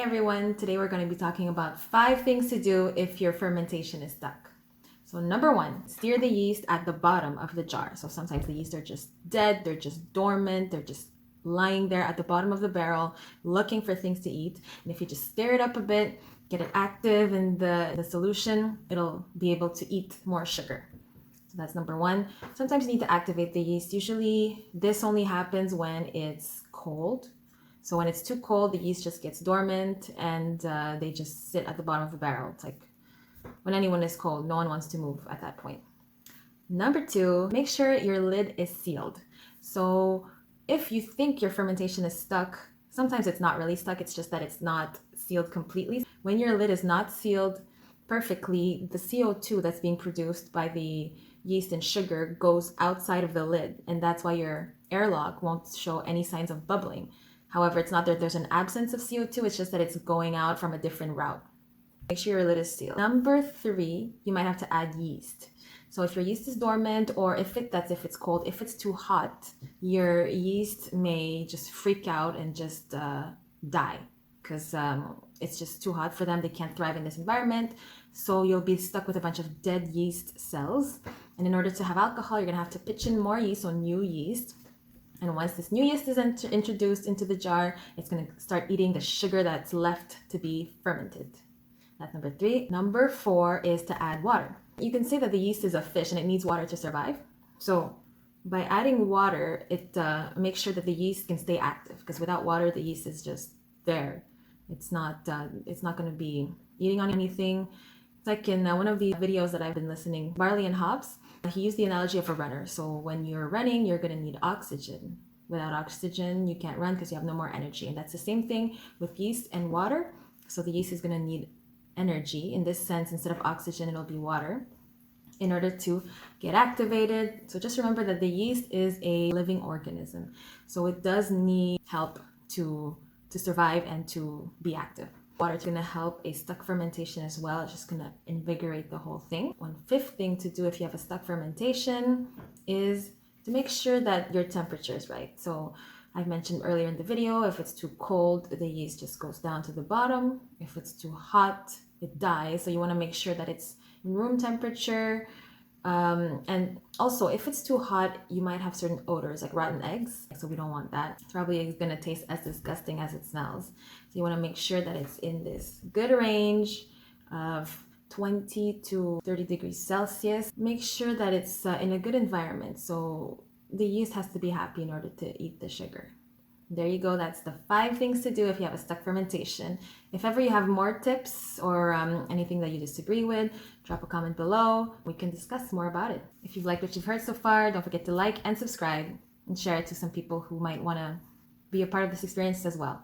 Hey everyone, today we're going to be talking about 5 things to do if your fermentation is stuck. So number 1, steer the yeast at the bottom of the jar. So sometimes the yeast are just dead, they're just dormant, they're just lying there at the bottom of the barrel looking for things to eat. And if you just stir it up a bit, get it active in the solution, it'll be able to eat more sugar. So that's number 1. Sometimes you need to activate the yeast. Usually this only happens when it's cold. So when it's too cold, the yeast just gets dormant and they just sit at the bottom of the barrel. It's like when anyone is cold, no one wants to move at that point. Number 2, make sure your lid is sealed. So if you think your fermentation is stuck, sometimes it's not really stuck, it's just that it's not sealed completely. When your lid is not sealed perfectly, the CO2 that's being produced by the yeast and sugar goes outside of the lid, and that's why your airlock won't show any signs of bubbling. However, it's not that there's an absence of CO2, it's just that it's going out from a different route. Make sure your lid is sealed. Number 3, you might have to add yeast. So if your yeast is dormant, or if it's cold, if it's too hot, your yeast may just freak out and just die because it's just too hot for them. They can't thrive in this environment. So you'll be stuck with a bunch of dead yeast cells. And in order to have alcohol, you're gonna have to pitch in more yeast, so new yeast. And once this new yeast is introduced into the jar, it's going to start eating the sugar that's left to be fermented. That's number 3. Number 4 is to add water. You can say that the yeast is a fish and it needs water to survive. So by adding water, it makes sure that the yeast can stay active, because without water, the yeast is just there. It's not going to be eating on anything. It's like in one of the videos that I've been listening, Barley and Hops, he used the analogy of a runner. So when you're running, you're going to need oxygen. Without oxygen, you can't run because you have no more energy. And that's the same thing with yeast and water. So the yeast is going to need energy. In this sense, instead of oxygen, it'll be water in order to get activated. So just remember that the yeast is a living organism. So it does need help to survive and to be active. Water is going to help a stuck fermentation as well. It's just going to invigorate the whole thing. 5th thing to do if you have a stuck fermentation is to make sure that your temperature is right. So I've mentioned earlier in the video, if it's too cold, the yeast just goes down to the bottom. If it's too hot, it dies. So you want to make sure that it's in room temperature. And also, if it's too hot, you might have certain odors like rotten eggs. So we don't want that. It's probably going to taste as disgusting as it smells. So you want to make sure that it's in this good range of 20 to 30 degrees Celsius. Make sure that it's in a good environment. So the yeast has to be happy in order to eat the sugar. There you go. That's the 5 things to do if you have a stuck fermentation. If ever you have more tips or anything that you disagree with, drop a comment below. We can discuss more about it. If you've liked what you've heard so far, don't forget to like and subscribe and share it to some people who might want to be a part of this experience as well.